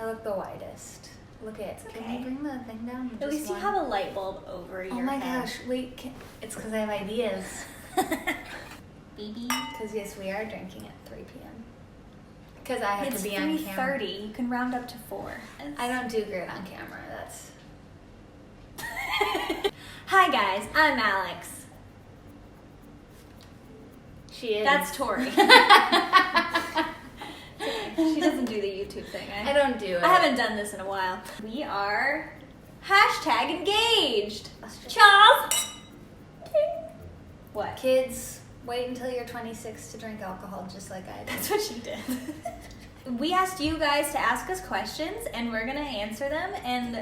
look the widest. Look at it. Okay. Can you bring the thing down? At least you have a light bulb over your head. Oh my gosh, wait, it's because I have ideas. Baby. Because yes, we are drinking at 3 p.m. Because I have It's to be on camera. 3:30. You can round up to 4. I don't do great on camera, that's... Hi guys, I'm Alex. She is. That's Torri. She doesn't do the YouTube thing. I don't do it. I haven't done this in a while. We are #engaged. Charles. What? Kids, wait until you're 26 to drink alcohol just like I did. That's what she did. We asked you guys to ask us questions, and we're going to answer them, and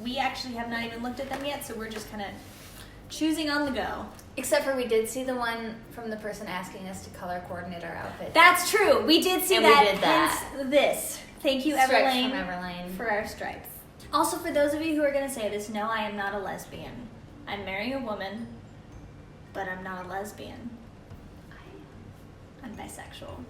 we actually have not even looked at them yet, so we're just kind of choosing on the go. Except for we did see the one from the person asking us to color coordinate our outfit. That's true. We did see And that. we did that. Hence this. Thank you, Stripes Everlane, from Everlane. for our stripes. Also, for those of you who are going to say this, no, I am not a lesbian. I'm marrying a woman, but I'm not a lesbian. I'm bisexual.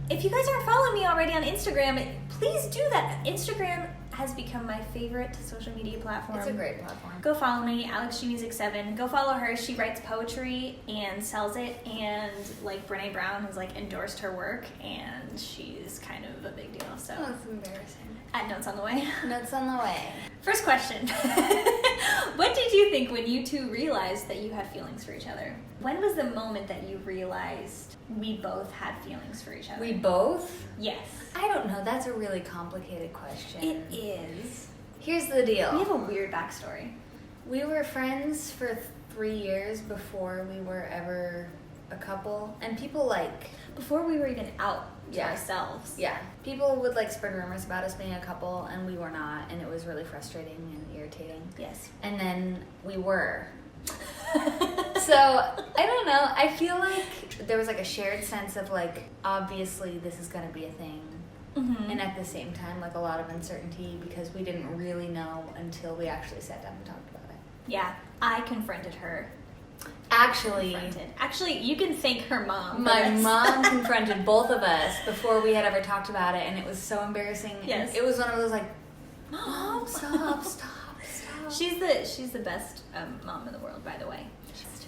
If you guys aren't following me already on Instagram, please do that. Instagram has become my favorite social media platform. It's a great platform. Go follow me, alexgmusic7. Go follow her. She writes poetry and sells it, and like Brene Brown has like endorsed her work, and she's kind of a big deal. So Oh, it's embarrassing. At notes on the way. Notes on the way. First question. What did you think when you two realized that you had feelings for each other? When was the moment that you realized we both had feelings for each other? We both? Yes. I don't know. That's a really complicated question. It is. Here's the deal. We have a weird backstory. We were friends for 3 years before we were ever a couple. And people like... Before we were even out to Yeah. ourselves. Yeah. People would like spread rumors about us being a couple, and we were not. And it was really frustrating and irritating. Yes. And then we were. So, I don't know. I feel like there was like a shared sense of like, obviously this is going to be a thing. Mm-hmm. And at the same time, like a lot of uncertainty because we didn't really know until we actually sat down and talked about it. Yeah. I confronted her. Actually, you can thank her mom. for my this. mom confronted both of us before we had ever talked about it, and it was so embarrassing. Yes. And it was one of those like, Mom, stop. She's the best mom in the world, by the way.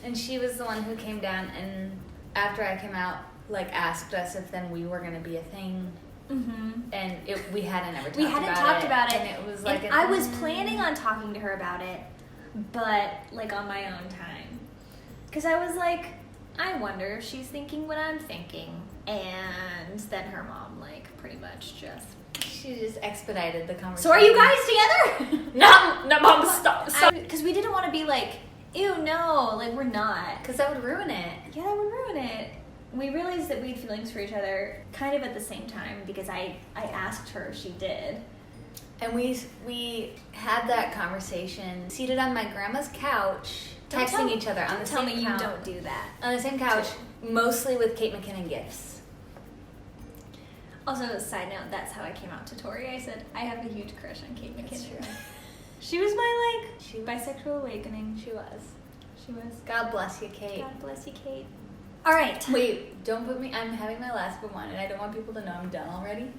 And she was the one who came down and after I came out, like asked us if then we were going to be a thing. Mm-hmm. And we hadn't ever talked about it. We hadn't talked about it. And it was like... I was planning on talking to her about it, but like on my own time. Because I was like, I wonder if she's thinking what I'm thinking. And then her mom like pretty much just... She just expedited the conversation. So are you guys together? No, Mom, stop. Because we didn't want to be like, ew, no, like we're not. Because that would ruin it. Yeah, that would ruin it. We realized that we had feelings for each other kind of at the same time because I asked her if she did. And we had that conversation seated on my grandma's couch, texting each other on the same couch. Tell me you don't do that. On the same couch, mostly with Kate McKinnon gifts. Also, side note, that's how I came out to Torri. I said, I have a huge crush on Kate McKinnon. That's true. She was my, bisexual awakening. She was. She was. God bless you, Kate. God bless you, Kate. All right. Wait, don't put me... I'm having my last but one, and I don't want people to know I'm done already.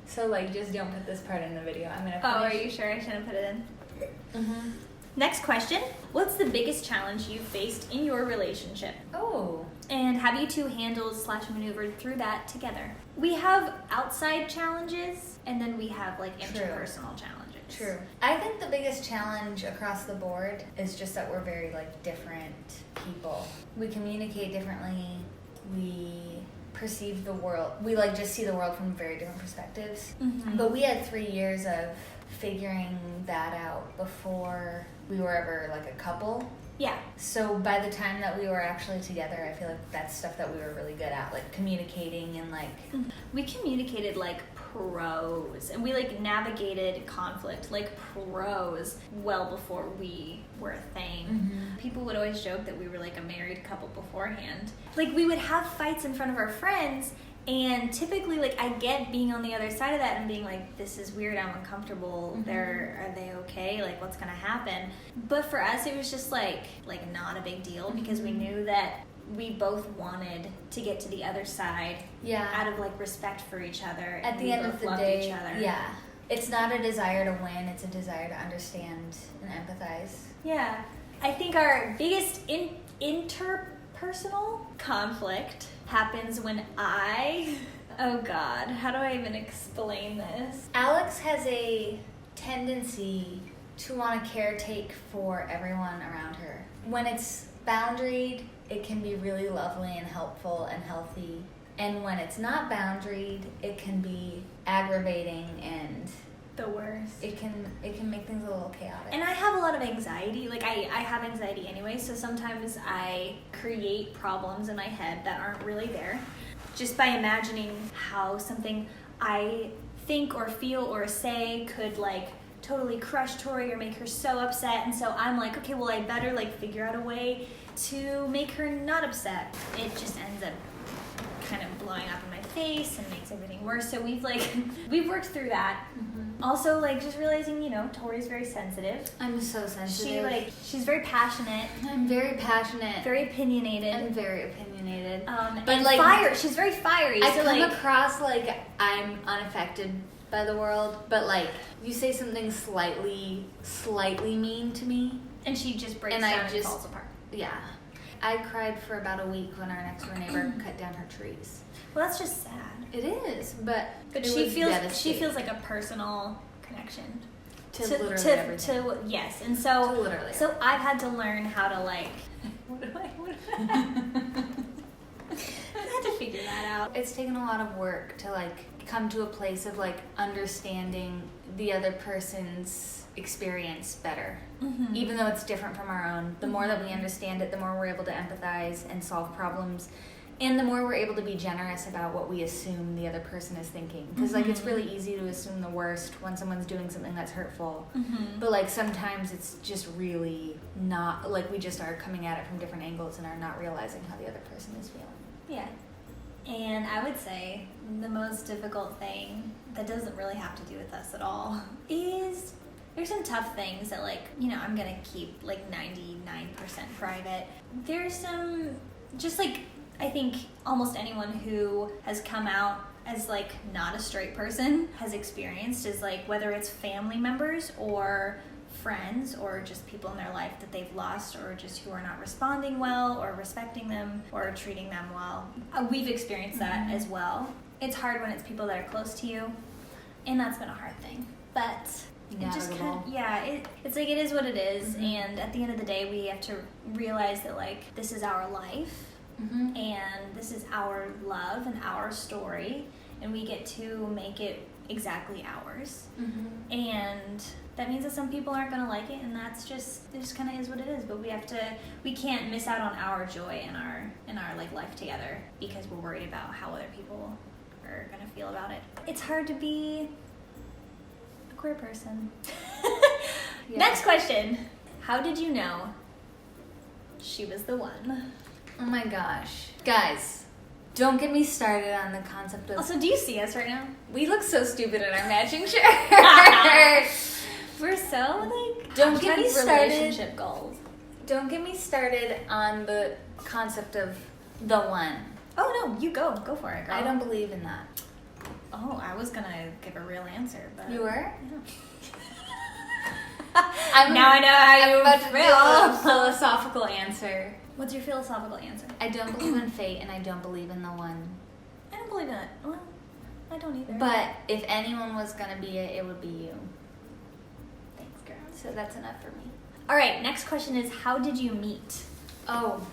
So, like, just don't put this part in the video. I'm going to finish. Oh, are you sure I shouldn't put it in? Mm-hmm. Next question. What's the biggest challenge you've faced in your relationship? Oh. And have you two handled / maneuvered through that together? We have outside challenges, and then we have, like, interpersonal challenges. True. I think the biggest challenge across the board is just that we're very, like, different people. We communicate differently. We perceive the world. We, like, just see the world from very different perspectives. Mm-hmm. But we had 3 years of figuring that out before we were ever, like, a couple. Yeah. So by the time that we were actually together, I feel like that's stuff that we were really good at, like communicating and like... We communicated like pros, and we like navigated conflict like pros well before we were a thing. Mm-hmm. People would always joke that we were like a married couple beforehand. Like we would have fights in front of our friends, and typically like I get being on the other side of that and being like, this is weird, I'm uncomfortable, Mm-hmm. are they okay, like what's gonna happen? But for us it was just like not a big deal, because we knew that we both wanted to get to the other side, Yeah. out of like respect for each other. At and the we end both of the loved day, each other. yeah. It's not a desire to win, it's a desire to understand and empathize. Yeah. I think our biggest interpersonal conflict happens when oh God, how do I even explain this? Alex has a tendency to want to caretake for everyone around her. When it's boundaried, it can be really lovely and helpful and healthy. And when it's not boundaried, it can be aggravating and the worst. it can make things a little chaotic. And I have a lot of anxiety. Like, I have anxiety anyway, so sometimes I create problems in my head that aren't really there just by imagining how something I think or feel or say could, like, totally crush Torri or make her so upset. And so I'm like, okay, well, I better, like, figure out a way to make her not upset. It just ends up kind of blowing up in my face and makes everything worse. So we've worked through that. Mm-hmm. Also, like, just realizing, you know, Tori's very sensitive. I'm so sensitive. She's very passionate. I'm very passionate. Very opinionated. I'm very opinionated. But and like, she's very fiery. I come across like I'm unaffected by the world, but like you say something slightly mean to me, and she just breaks and down and falls apart. Yeah. I cried for about a week when our next door neighbor cut down her trees. Well, that's just sad. It is, but she feels like a personal connection to literally everything. Yes, and so I've had to learn how to, like, I had to figure that out. It's taken a lot of work to, like, come to a place of, like, understanding the other person's experience better. Mm-hmm. Even though it's different from our own. The more that we understand it, the more we're able to empathize and solve problems. And the more we're able to be generous about what we assume the other person is thinking. Because, like, it's really easy to assume the worst when someone's doing something that's hurtful. Mm-hmm. But, like, sometimes it's just really not, like, we just are coming at it from different angles and are not realizing how the other person is feeling. Yeah. And I would say the most difficult thing that doesn't really have to do with us at all is there's some tough things that, like, you know, I'm going to keep, like, 99% private. There's some, just, like, I think almost anyone who has come out as, like, not a straight person has experienced is, like, whether it's family members or friends or just people in their life that they've lost or just who are not responding well or respecting them or treating them well. We've experienced that as well. It's hard when it's people that are close to you, and that's been a hard thing. But it just kind of, it's like, it is what it is, and at the end of the day, we have to realize that, like, this is our life, and this is our love and our story, and we get to make it exactly ours. And that means that some people aren't going to like it, and it just kind of is what it is. But we can't miss out on our joy and our like, life together because we're worried about how other people are going to feel about it. It's hard to be a queer person. Yeah. Next question. How did you know she was the one? Oh my gosh. Guys, don't get me started on the concept of... Also, do you see us right now? We look so stupid in our matching shirts. We're so, like, don't get me started. Relationship goals. Don't get me started on the concept of the one. Oh, no, you go. Go for it, girl. I don't believe in that. Oh, I was going to give a real answer, but... You were? Yeah. Now I know how you about to feel. A philosophical answer. What's your philosophical answer? I don't believe in fate, and I don't believe in the one. I don't believe in it. Well, I don't either. But if anyone was going to be it, it would be you. Thanks, girl. So that's enough for me. All right, next question is, how did you meet? Oh.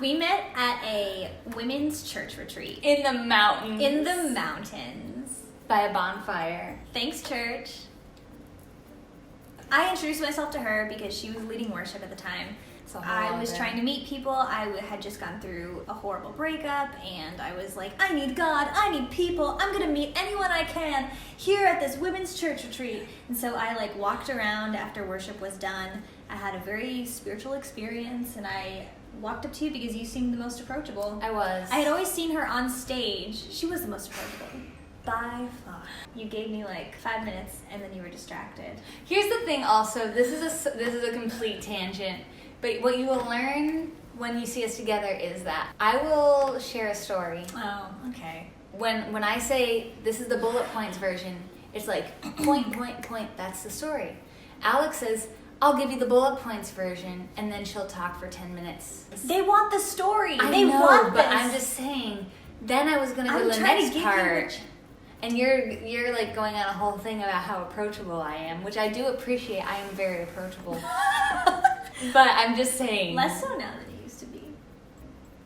We met at a women's church retreat. In the mountains. In the mountains. By a bonfire. Thanks, church. I introduced myself to her because she was leading worship at the time. So I was trying to meet people. I had just gone through a horrible breakup, and I was like, I need God, I need people, I'm gonna meet anyone I can here at this women's church retreat. And so I, like, walked around after worship was done. I had a very spiritual experience, and I walked up to you because you seemed the most approachable. I was. I had always seen her on stage. She was the most approachable. By far. You gave me, like, 5 minutes, and then you were distracted. Here's the thing also, this is a complete tangent, but what you will learn when you see us together is that I will share a story. Oh, okay. When I say this is the bullet points version, it's like point, point, point, that's the story. Alex says, I'll give you the bullet points version, and then she'll talk for 10 minutes. They want the story. I they know, want but this. I'm just saying, then I was going to go I'm to the trying to next give you part. And you're like going on a whole thing about how approachable I am, which I do appreciate. I am very approachable. But I'm just saying. Less so now than it used to be.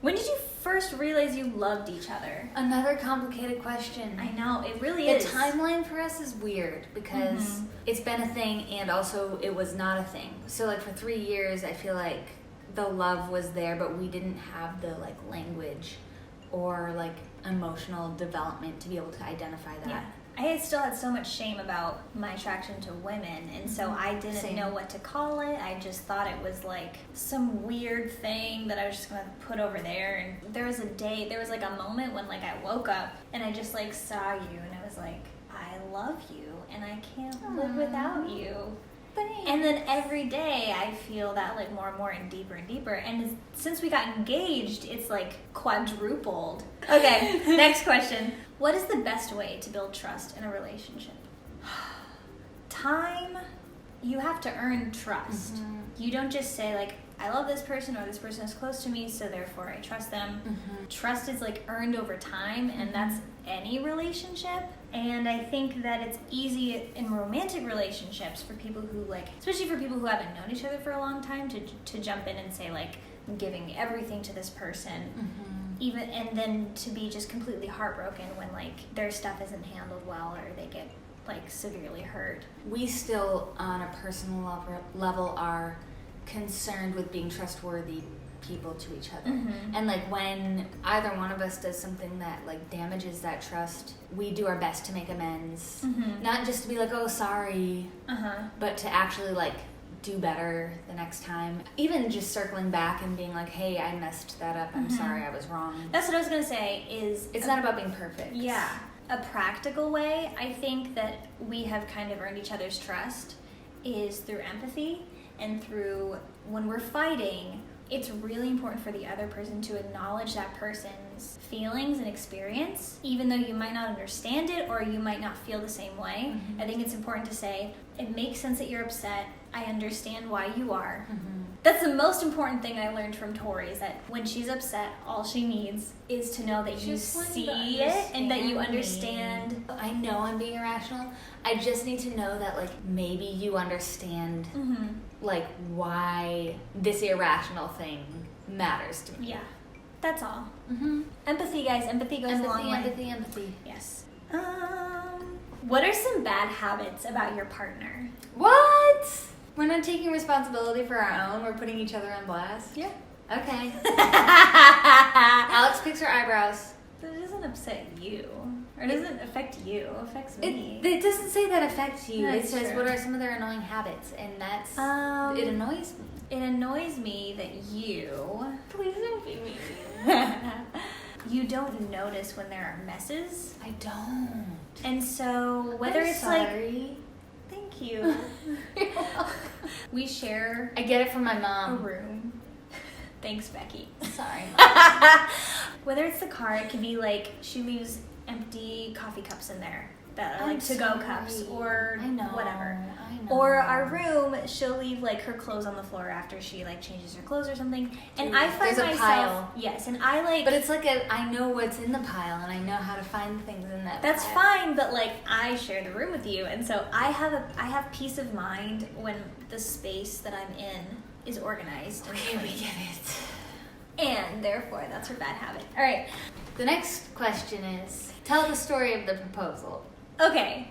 When did you first realize you loved each other? Another complicated question. I know, it really The is. timeline for us is weird because it's been a thing and also it was not a thing. So like for 3 years, I feel like the love was there, but we didn't have the like language or like emotional development to be able to identify that. Yeah. I still had so much shame about my attraction to women, and so I didn't Same. know what to call it. I just thought it was like some weird thing that I was just gonna put over there. And there was like a moment when like I woke up and I just like saw you, and I was like, I love you, and I can't live without you. And then every day I feel that like more and more and deeper. And since we got engaged, it's like quadrupled. Okay, next question. What is the best way to build trust in a relationship? Time. You have to earn trust. You don't just say like, I love this person, or this person is close to me, so therefore I trust them. Trust is like earned over time, and that's any relationship. And I think that it's easy in romantic relationships for people who like, especially for people who haven't known each other for a long time, to jump in and say like, I'm giving everything to this person. Even, and then to be just completely heartbroken when like their stuff isn't handled well or they get like severely hurt. We still, on a personal level, are concerned with being trustworthy people to each other. And like when either one of us does something that like damages that trust, we do our best to make amends. Not just to be like, oh, sorry, but to actually like do better the next time. Even just circling back and being like, hey, I messed that up, I'm sorry, I was wrong. That's what I was gonna say, is It's not about being perfect. Yeah. A practical way, I think, that we have kind of earned each other's trust is through empathy, and through when we're fighting, it's really important for the other person to acknowledge that person's feelings and experience, even though you might not understand it or you might not feel the same way. I think it's important to say, it makes sense that you're upset. I understand why you are. That's the most important thing I learned from Torri, is that when she's upset, all she needs is to know that you see it and that you understand. I know I'm being irrational. I just need to know that like maybe you understand like why this irrational thing matters to me. Yeah, that's all. Empathy, guys. Empathy goes a long way. Empathy. Yes. What are some bad habits about your partner? What? We're not taking responsibility for our own. We're putting each other on blast. Yeah. Okay. Alex picks her eyebrows. That doesn't upset you. Or doesn't affect you. It affects me. It doesn't say that affects you. That's it says true. what are some of their annoying habits, and that's it annoys me. It annoys me that you... Please don't be mean. You don't notice when there are messes. I don't. And so whether I'm it's sorry. like... Thank you. We share I get it from my a mom. room. Thanks, Becky. Sorry. Whether it's the car, it could be like she leaves empty coffee cups in there that are I'm like to-go cups or I know. whatever. I know. Or our room, she'll leave like her clothes on the floor after she like changes her clothes or something. And Dude, I find there's a myself pile. yes, and I like But it's like I know what's in the pile, and I know how to find things in that that's pile. fine, but like I share the room with you, and so I have peace of mind when the space that I'm in is organized. And Okay, we clean. get it. And therefore, that's her bad habit. All right. The next question is, tell the story of the proposal. Okay.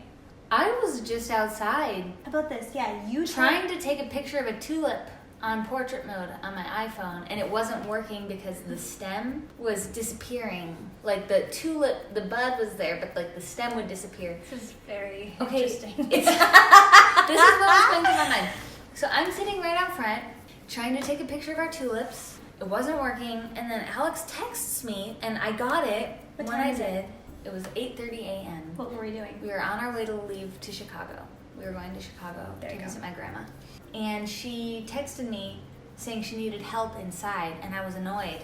I was just outside About this, yeah, you trying to take a picture of a tulip on portrait mode on my iPhone, and it wasn't working because the stem was disappearing. Like the tulip, the bud was there, but like the stem would disappear. This is very Okay, interesting. this is what was going through my mind. So I'm sitting right out front, trying to take a picture of our tulips. It wasn't working, and then Alex texts me, and I got it. What when time I is did. it? It was 8:30 a.m. What were we doing? We were on our way to leave to Chicago. We were going to Chicago There to you go. visit my grandma. And she texted me saying she needed help inside, and I was annoyed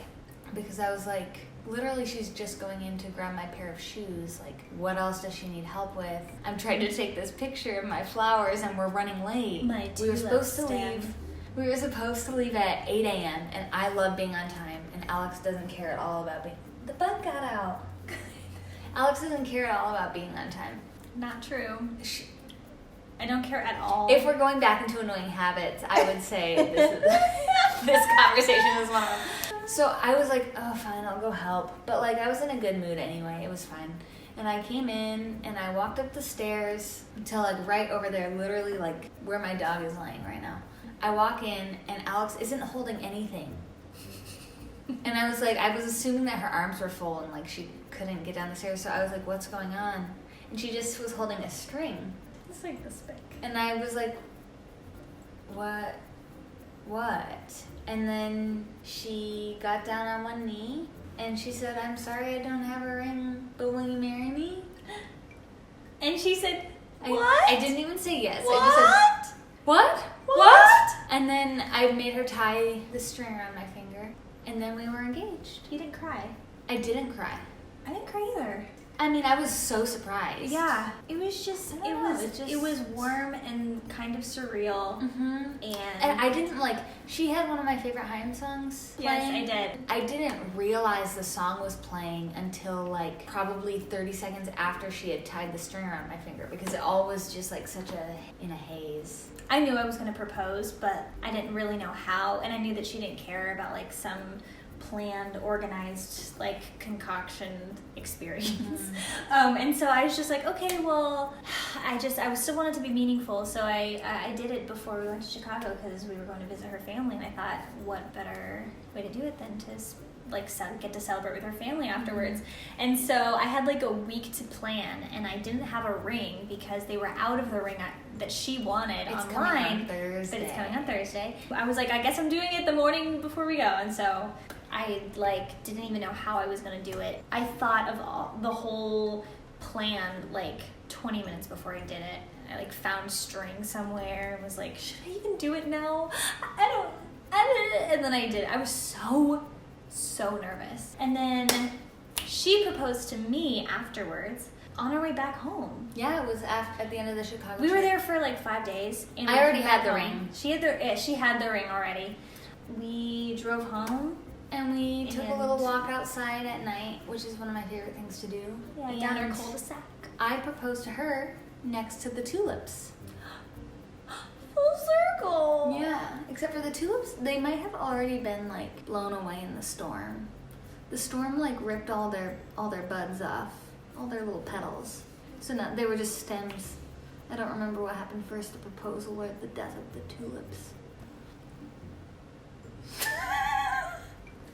because I was like, literally she's just going in to grab my pair of shoes. Like, what else does she need help with? I'm trying to take this picture of my flowers and we're running late. We were supposed to leave at 8 a.m. and I love being on time, and Alex doesn't care at all about being... The bug got out. Alex doesn't care at all about being on time. Not true. I don't care at all. If we're going back into annoying habits, I would say this conversation is one of them. So I was like, oh, fine, I'll go help. But, like, I was in a good mood anyway. It was fine. And I came in, and I walked up the stairs until, like, right over there, literally, like, where my dog is lying right now. I walk in, and Alex isn't holding anything. And I was like, I was assuming that her arms were full and, like, she couldn't get down the stairs. So I was like, what's going on? And she just was holding a string. It's like this big. And I was like, what? And then she got down on one knee and she said, I'm sorry I don't have a ring, but will you marry me? And she said, what? I didn't even say yes. What? I just said, what? And then I made her tie the string around my finger, and then we were engaged. You didn't cry. I didn't cry. I didn't cry either. I mean, I was so surprised. Yeah, it was just, it was warm and kind of surreal. Mm-hmm. And I didn't she had one of my favorite Haim songs playing. Yes, I did. I didn't realize the song was playing until like probably 30 seconds after she had tied the string around my finger, because it all was just like in a haze. I knew I was going to propose, but I didn't really know how, and I knew that she didn't care about like some planned, organized, like concoction experience. Mm-hmm. And so I was just like, okay, well, I still wanted to be meaningful, so I did it before we went to Chicago because we were going to visit her family, and I thought, what better way to do it than to like get to celebrate with her family afterwards. Mm-hmm. And so I had like a week to plan, and I didn't have a ring because they were out of the ring that she wanted it's online. Coming on Thursday. But it's coming on Thursday. I was like, I guess I'm doing it the morning bore we go, and so I didn't even know how I was gonna do it. I thought of the whole plan like 20 minutes before I did it. I found string somewhere and was like, should I even do it now? And then I did. I was so nervous. And then she proposed to me afterwards on our way back home. Yeah, it was at the end of the Chicago We trip. were there for 5 days. And I already had the ring. She had the ring already. We drove home. And we took a little walk outside at night, which is one of my favorite things to do. Yeah, down our cul-de-sac. I proposed to her next to the tulips. Full circle. Yeah, except for the tulips, they might have already been blown away in the storm. The storm ripped all their buds off, all their little petals. So now they were just stems. I don't remember what happened first, the proposal or the death of the tulips.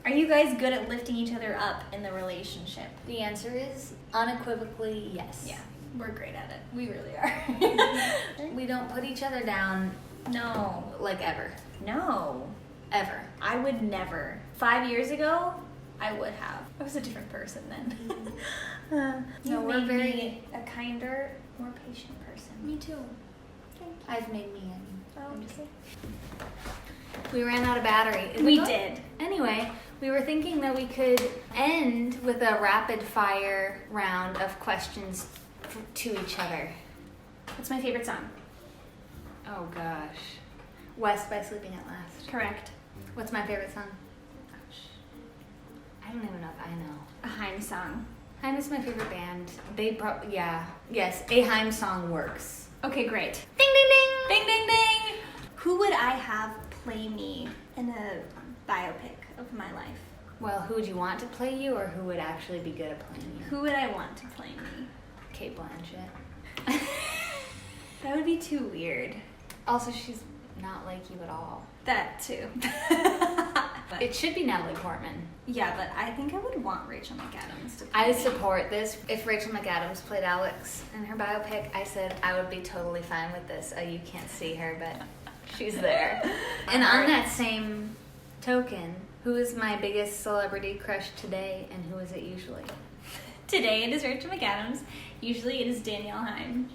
Are you guys good at lifting each other up in the relationship? The answer is unequivocally yes. Yeah, we're great at it. We really are. We don't put each other down. No. Ever. No. Ever. I would never. 5 years ago, I would have. I was a different person then. You we're made me a kinder, more patient person. Me too. Thank you. I've made me We ran out of battery. We did. Anyway, we were thinking that we could end with a rapid fire round of questions to each other. What's my favorite song? Oh gosh. West by Sleeping at Last. Correct. What's my favorite song? I don't even know if I know. A Haim song. Haim is my favorite band. Yes, a Haim song works. Okay, great. Ding ding ding! Ding ding ding! Who would I have play me in a biopic of my life? Well, who would you want to play you, or who would actually be good at playing you? Who would I want to play me? Kate Blanchett. That would be too weird. Also, she's not like you at all. That too. But it should be Natalie Portman. Yeah, but I think I would want Rachel McAdams to play I me. support this. If Rachel McAdams played Alex in her biopic, I said I would be totally fine with this. You can't see her, but she's there. And on that same token, who is my biggest celebrity crush today, and who is it usually? Today it is Rachel McAdams, Usually it is Danielle Heim.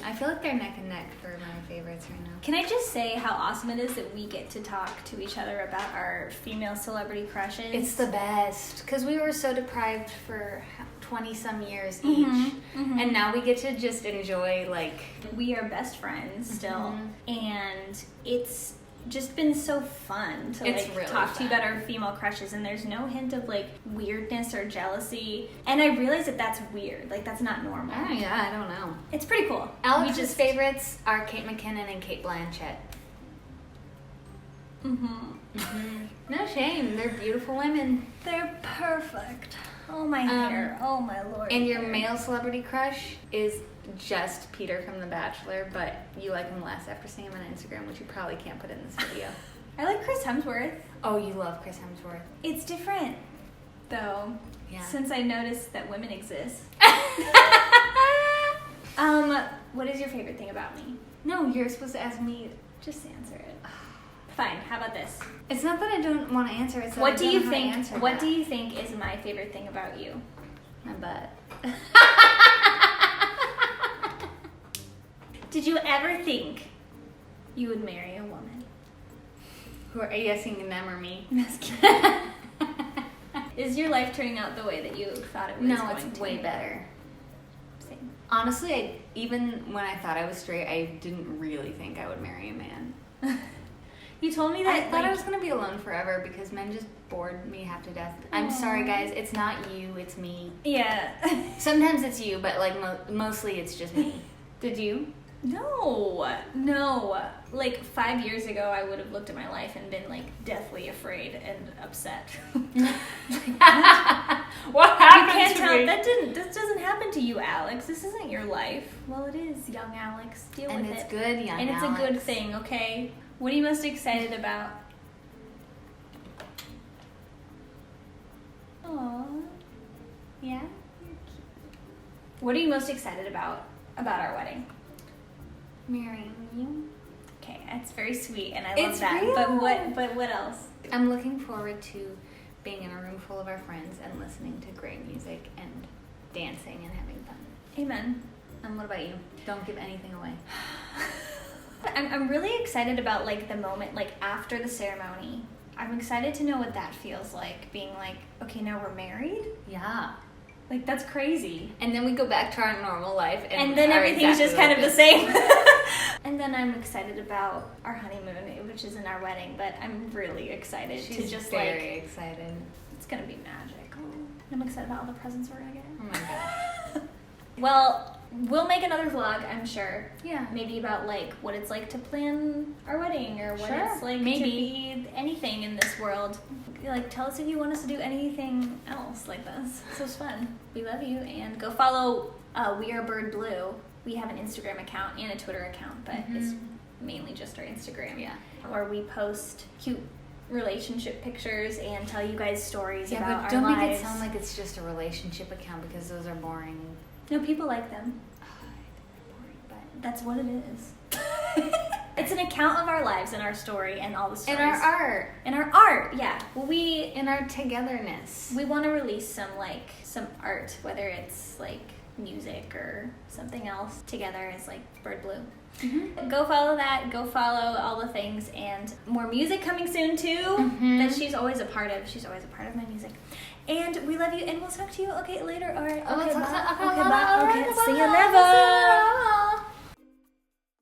I feel like they're neck and neck for my favorites right now. Can I just say how awesome it is that we get to talk to each other about our female celebrity crushes? It's the best, because we were so deprived for 20-some years each, and now we get to just enjoy, like... We are best friends still, and it's just been so fun to It's like really talk to you fun. about our female crushes, and there's no hint of like weirdness or jealousy, and I realize that that's weird, like that's not normal. Oh, yeah, I don't know. It's pretty cool. Alex's favorites are Kate McKinnon and Kate Blanchett. No shame, they're beautiful women. They're perfect. Oh my hair, oh my lord. And your male celebrity crush is just Peter from The Bachelor, but you like him less after seeing him on Instagram, which you probably can't put in this video. I like Chris Hemsworth. Oh, you love Chris Hemsworth. It's different, though, since I noticed that women exist. What is your favorite thing about me? No, you're supposed to ask me. Just answer it. Fine, how about this? It's not that I don't want to answer it. It's that What I do don't you know how to think? answer What that. do you think is my favorite thing about you? My butt. Did you ever think you would marry a woman? Who are you asking, them or me? Is your life turning out the way that you thought it was No, going it's to? way better. Same. Honestly, even when I thought I was straight, I didn't really think I would marry a man. You told me that I thought like, I was going to be alone forever because men just bored me half to death. I'm sorry, guys. It's not you. It's me. Yeah. Sometimes it's you, but like mostly it's just me. Did you? No. Like 5 years ago, I would have looked at my life and been like deathly afraid and upset. What You happened can't to tell. me? This doesn't happen to you, Alex. This isn't your life. Well, it is, young Alex. Deal And with it's it. good, young And it's Alex. a good thing, okay? What are you most excited about? Aww. Yeah? What are you most excited about our wedding? Marrying you. Okay, that's very sweet, and I love It's that. real. But what else? I'm looking forward to being in a room full of our friends and listening to great music and dancing and having fun. Amen. And what about you? Don't give anything away. I'm really excited about like the moment like after the ceremony. I'm excited to know what that feels like, being like, okay, now we're married? Yeah. Like that's crazy. And then we go back to our normal life. And then are everything's exactly just kind like of the this. same. And then I'm excited about our honeymoon, which isn't our wedding, but I'm really excited She's to just very like, excited. it's gonna be magical. I'm excited about all the presents we're gonna get. Oh my god. Well, we'll make another vlog, I'm sure. Yeah. Maybe about like what it's like to plan our wedding, or what Sure, it's like maybe. to be anything in this world. Like, tell us if you want us to do anything else like this. This was fun. We love you, and go follow We Are Bird Blue. We have an Instagram account and a Twitter account, but it's mainly just our Instagram. Yeah. Where we post cute relationship pictures and tell you guys stories Yeah, about but don't our lives. make it sound like it's just a relationship account because those are boring. No, people like them. But That's what it is. It's an account of our lives and our story and all the stories. in our art, And our art, yeah. Well, in our togetherness. we want to release some art, whether it's like music or something else together as like Bird Blue. Go follow that. Go follow all the things, and more music coming soon too. That she's always a part of. She's always a part of my music. And we love you, and we'll talk to you. Okay, later. All right. Okay, bye. Okay, bye. Okay, see you never.